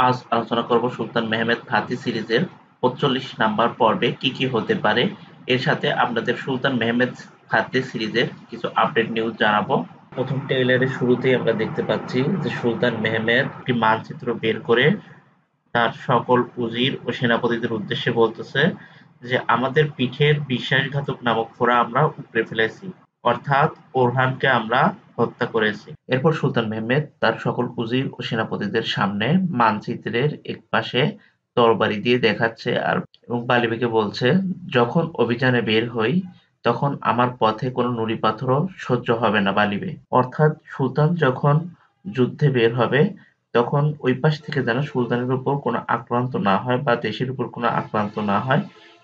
আজ আলোচনা করব সুলতান মেহমেদ ফাতি সিরিজের ৪৫ নাম্বার পর্বে কি কি হতে পারে। এর সাথে আপনাদের সুলতান মেহমেদ ফাতি সিরিজের কিছু আপডেট নিউজ জানাবো। প্রথম ট্রেইলারের শুরুতেই আমরা দেখতে পাচ্ছি যে সুলতান মেহমেদ একটি মানচিত্র বের করে তার সকল উজির ও সেনাপতিদের উদ্দেশ্যে বলতেছে যে আমাদের পিঠের বিশ্বাসঘাতক নামক ফোড়া আমরা উপড়ে ফেলেছি, অর্থাৎ ওরহানকে আমরা হত্যা করেছি। এরপর সুলতান মেহমেদ তার সকল উজির ও সেনাপতিদের সামনে মানচিত্রের একপাশে তরবারি দিয়ে দেখাচ্ছে আর এবং বালিবেকে বলছে, যখন অভিযানে বের হই তখন আমার পথে কোনো নুড়ি পাথরও সহ্য হবে না বালিবে। অর্থাৎ সুলতান যখন যুদ্ধে বের হবে তখন ওই পাশ থেকে যেন সুলতানের উপর কোনো আক্রান্ত না হয় বা দেশের উপর কোনো আক্রান্ত না হয়,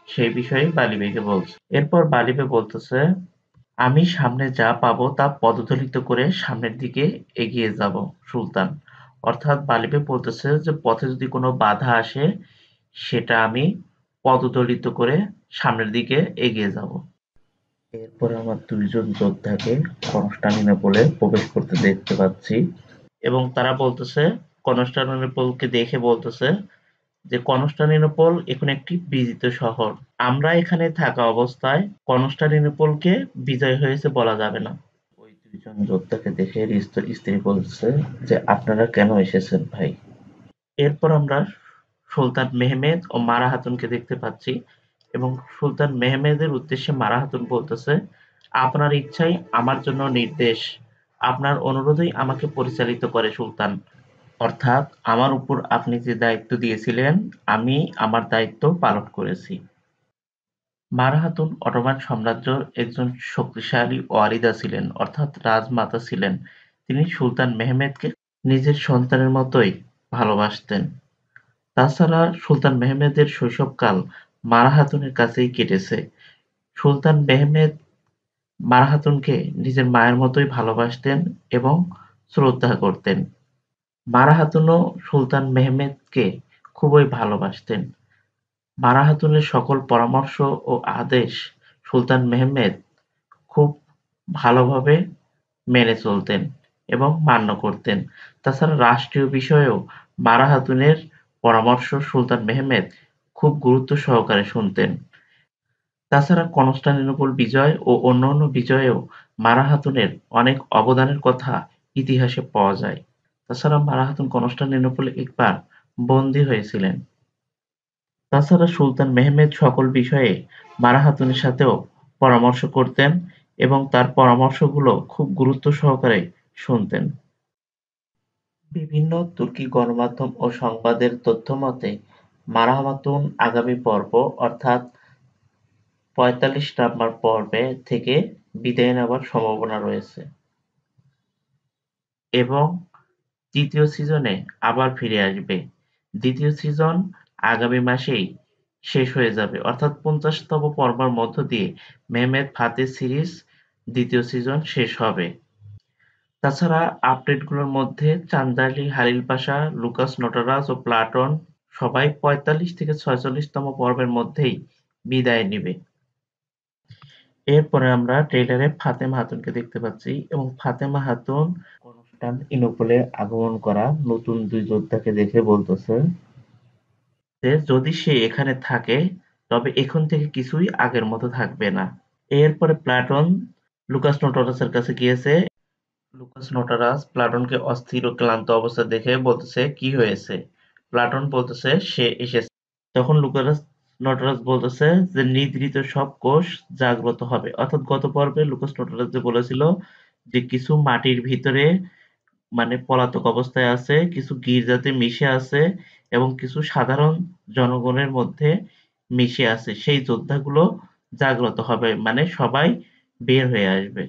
সেই বিষয়ে বালিবেকে বলছে। এরপর বালিবে বলতেছে, আমি সামনে যা পাবো তা পদদলিত করে সামনের দিকে এগিয়ে যাব সুলতান। অর্থাৎ বালিবে বলতেছে যে পথে যদি কোনো বাধা আসে সেটা আমি পদদলিত করে সামনের দিকে এগিয়ে যাব। এরপর আমার দুইজন যোদ্ধাকে কনস্টান্টিনোপলে প্রবেশ করতে দেখতে পাচ্ছি এবং তারা বলতেছে, কনস্টান্টিনোপলকে দেখে বলতেছে যে কনস্টান্টিনোপল এখন একটি বিজিত শহর। আমরা এখানে থাকা অবস্থায় কনস্টান্টিনোপলকে বিজয় হয়েছে বলা যাবে না। ওই দুইজন যোদ্ধাকে দেখে স্ত্রী বলছে যে আপনারা কেন এসেছেন ভাই। এরপর আমরা সুলতান মেহমেদ ও মারা হাতুনকে দেখতে পাচ্ছি এবং সুলতান মেহমেদের উদ্দেশ্যে মারা হাতুন বলতেছে, আপনার ইচ্ছাই আমার জন্য নির্দেশ, আপনার অনুরোধই আমাকে পরিচালিত করে সুলতান। অর্থাৎ আমার উপর আপনি যে দায়িত্ব দিয়েছিলেন আমি আমার দায়িত্ব পালন করেছি। মারা খাতুন অটোমান সাম্রাজ্যের একজন শক্তিশালী ওয়ারিদা ছিলেন, অর্থাৎ রাজমাতা ছিলেন। তিনি সুলতান মেহমেদকে নিজের সন্তানের মতোই ভালোবাসতেন। তাছাড়া সুলতান মেহমেদের শৈশবকাল মারা খাতুনের কাছেই কেটেছে। সুলতান মেহমেদ মারা খাতুনকে নিজের মায়ের মতোই ভালোবাসতেন এবং শ্রদ্ধা করতেন। মারা খাতুনও সুলতান মেহমেদকে খুবই ভালোবাসতেন। মারা খাতুনের সকল পরামর্শ ও আদেশ সুলতান মেহমেদ খুব ভালোভাবে মেনে চলতেন এবং মান্য করতেন। তাছাড়া রাষ্ট্রীয় বিষয়েও মারা খাতুনের পরামর্শ সুলতান মেহমেদ খুব গুরুত্ব সহকারে শুনতেন। তাছাড়া কনস্টান্টিনোপল বিজয় ও অন্যান্য বিজয়েও মারা খাতুনের অনেক অবদানের কথা ইতিহাসে পাওয়া যায়। তাছাড়া মারা খাতুন কনস্টান্টিনোপলে একবার বন্দী হয়েছিলেন। তাছাড়া সুলতান মেহমেদ সকল বিষয়ে মারা খাতুনের সাথেও পরামর্শ করতেন এবং তার পরামর্শগুলো খুব গুরুত্ব সহকারে শুনতেন। বিভিন্ন তুর্কি গণমাধ্যম ও সংবাদের তথ্যমতে মারা খাতুন আগামী পর্ব অর্থাৎ ৪৫ নাম্বার পর্বে থেকে বিদায় নেবার সম্ভাবনা রয়েছে এবং তৃতীয় সিজনে আবার ফিরে আসবে। দ্বিতীয় সিজন আগামী মাসেই শেষ হয়ে যাবে, অর্থাৎ ৫০তম পর্বের মধ্য দিয়ে মেহমেদ ফাতে সিরিজ দ্বিতীয় সিজন শেষ হবে। তাছাড়া আপডেটগুলোর মধ্যে চান্দালি, হালিল পাশা, লুকাস নোটারাস ও প্লাটন সবাই ৪৫ থেকে ৪৬তম পর্বের মধ্যেই বিদায় নিবে। এরপরে আমরা ট্রেইলারে ফাতেমা খাতুনকে দেখতে পাচ্ছি এবং ফাতেমা খাতুন কনস্টান্টিনোপলে আগমন করা নতুন দুই যোদ্ধাকে দেখে বলতেছে যে যদি সে এখানে থাকে তবে এখন থেকে কিছুই আগের মতো থাকবে না। এরপরে প্লাটন লুকাস নোটারাসের কাছে গিয়েছে। লুকাস নোটারাস প্লাটনকে অস্থির ও ক্লান্ত অবস্থায় দেখে বলতেছে, কি হয়েছে? প্লাটন বলতেছে সে এসেছে। তখন লুকাস নোটারাস বলতেছে যে নিদ্রিত সব কোষ জাগ্রত হবে। অর্থাৎ গত পর্বে লুকাস নোটারাস যে বলেছিল যে কিছু মাটির ভিতরে মানে পলাতক অবস্থায় আছে, কিছু গির্জাতে মিশে আছে এবং কিছু সাধারণ জনগণের মধ্যে মিশে আছে, সেই যোদ্ধাগুলো জাগ্রত হবে, মানে সবাই বের হয়ে আসবে।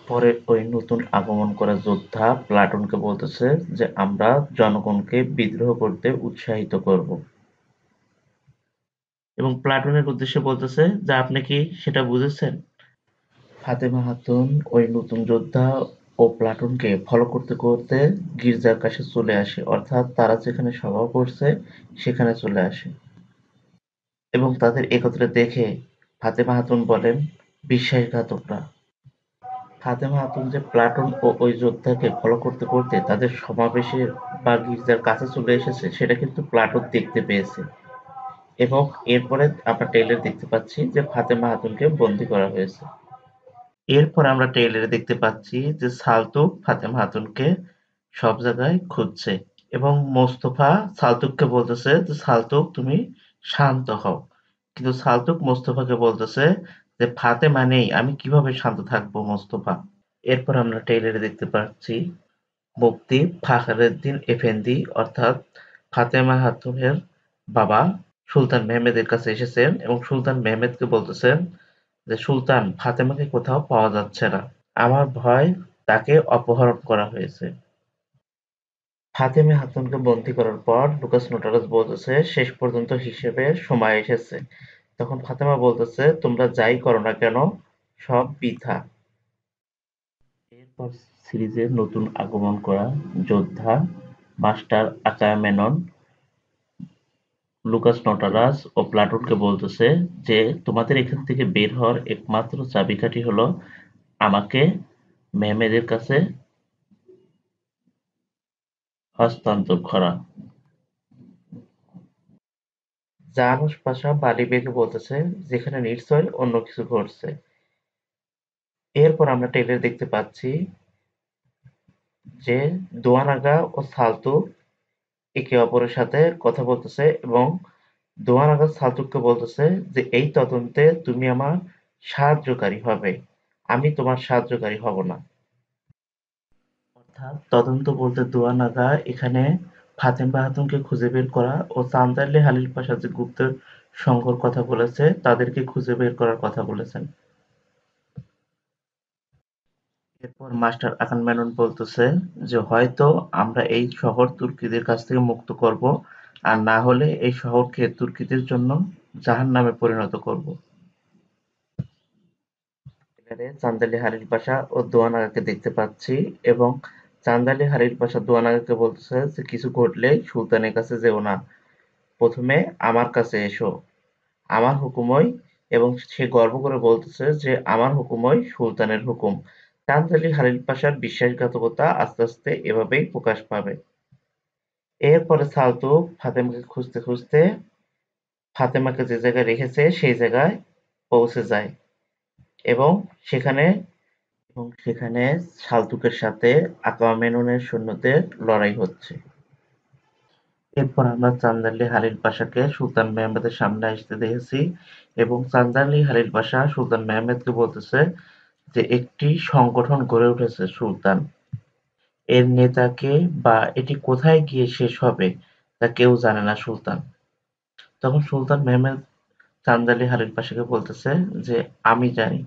পরে ওই নতুন আগমন করা যোদ্ধা প্লাটনকে বলতেছে যে আমরা জনগণকে বিদ্রোহ করতে উৎসাহিত করব এবং প্লাটনের উদ্দেশ্যে বলতেছে যে আপনি কি সেটা বুঝেছেন? ফাতেমা খাতুন ওই নতুন যোদ্ধা ও প্লাটুনকে ফলো করতে করতে গির্জার কাছে চলে আসে, অর্থাৎ তারা যেখানে সভা করছে সেখানে চলে আসে এবং তাদের একত্রে দেখে ফাতেমা খাতুন বলেন, বিশ্বাসঘাতকরা, ফাতেমা খাতুন যে প্লাটুন ও ওই যোদ্ধাকে ফলো করতে করতে তাদের সমাবেশে বা গির্জার কাছে চলে এসেছে সেটা কিন্তু প্লাটুন দেখতে পেয়েছে এবং এরপরে আমরা ট্রেইলারে দেখতে পাচ্ছি যে ফাতেমা খাতুনকে বন্দী করা হয়েছে। এরপর আমরা ট্রেইলারে দেখতে পাচ্ছি যে সালতুক ফাতেমা খাতুনকে সব জায়গায় খুঁজছে এবং মোস্তফা সালতুককে বলতেছে যে সালতুক তুমি শান্ত হও, কিন্তু সালতুক মোস্তফাকে বলতেছে যে ফাতেমা নেই, আমি কিভাবে শান্ত থাকবো মোস্তফা। এরপর আমরা ট্রেইলারে দেখতে পাচ্ছি মুফতি ফখরুদ্দীন এফেন্দি অর্থাৎ ফাতেমা খাতুনের বাবা সুলতান মেহমেদের কাছে এসেছেন এবং সুলতান মেহমেদকে বলতেছেন যে সুলতান ফাতেমাকে কোথাও পাওয়া যাচ্ছে না, আমার ভয় তাকে অপহরণ করা হয়েছে। ফাতেমা খাতুনকে বন্দী করার পর লুকাস নোটারাস বলতেছে শেষ পর্যন্ত হিসেবের সময় এসেছে। তখন ফাতেমা বলতেছে তোমরা যাই করো না কেন সব বৃথা। এরপর সিরিজে নতুন আগমন করা যোদ্ধা মাস্টার আকামেনন লুকাস নোটারাস ও প্লাটুনকে বলতেছে যে তোমাদের এখান থেকে বের হওয়ার একমাত্র চাবিকাঠি হলো আমাকে মেহমেদের কাছে হস্তান্তর করা। জাহানুশ পাশা বালি বেগে বলতেছে যেখানে নিশ্চয় অন্য কিছু ঘটছে। এরপর আমরা ট্রেলারে দেখতে পাচ্ছি যে দোয়ান আগা ও সালতুক একে অপরের সাথে কথা বলতেছে এবং দোয়ান আগা সালতুককে বলতেছে যে এই তদন্তে তুমি আমার সাহায্যকারী হবে, আমি তোমার সাহায্যকারী হব না। অর্থাৎ তদন্ত বলতে দোয়া নাগা এখানে ফাতেমা খাতুনকে খুঁজে বের করা ও চান্দারলি হালিল পাশা যে গুপ্তের সংঘর কথা বলেছে তাদেরকে খুঁজে বের করার কথা বলেছেন। এরপর মাস্টার আকান মেনন বলতেছে যে হয়তো আমরা এই শহর তুর্কিদের কাছ থেকে মুক্ত করব, আর না হলে এই শহরকে তুর্কিদের জন্য জাহান্নামে পরিণত করব। এখানে চান্দালি হারির পাশা ও দোয়ান আগাকে দেখতে পাচ্ছি এবং চান্দালি হারির পাশা দোয়ান আগাকে বলতেছে যে কিছু ঘটলে সুলতানের কাছে যেও না, প্রথমে আমার কাছে এসো, আমার হুকুমই, এবং সে গর্ব করে বলতেছে যে আমার হুকুমই সুলতানের হুকুম। চান্দালি হারির পাশার বিশ্বাসঘাতকতা আস্তে আস্তে এভাবেই প্রকাশ পাবে। এরপরে সালতুক ফাতেমাকে খুঁজতে খুঁজতে ফাতেমাকে যে জায়গায় রেখেছে সেই জায়গায় পৌঁছে যায় এবং সেখানে সেখানে সালতুকের সাথে আকামেমনের সৈন্যদের লড়াই হচ্ছে। এরপর আমরা চান্দারলি হালিল পাশাকে সুলতান মেহমেদের সামনে আসতে দেখেছি এবং চান্দারলি হালিল পাশা সুলতান মেহমেদকে বলতেছে যে একটি সংগঠন গড়ে উঠেছে সুলতান, এর নেতা কে বা এটি কোথায় গিয়ে শেষ হবে তা কেউ জানে না সুলতান। তখন সুলতান মেহমেদ চান্দারলি হালিল পাশাকে বলতেছে যে আমি জানি,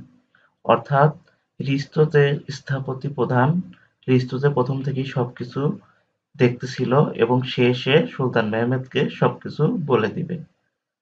অর্থাৎ রিস্তো যে স্থপতি প্রধান, রিস্তো যে প্রথম থেকেই সবকিছু দেখতেছিল এবং সে এসে সুলতান মেহমেদকে সবকিছু বলে দিবে।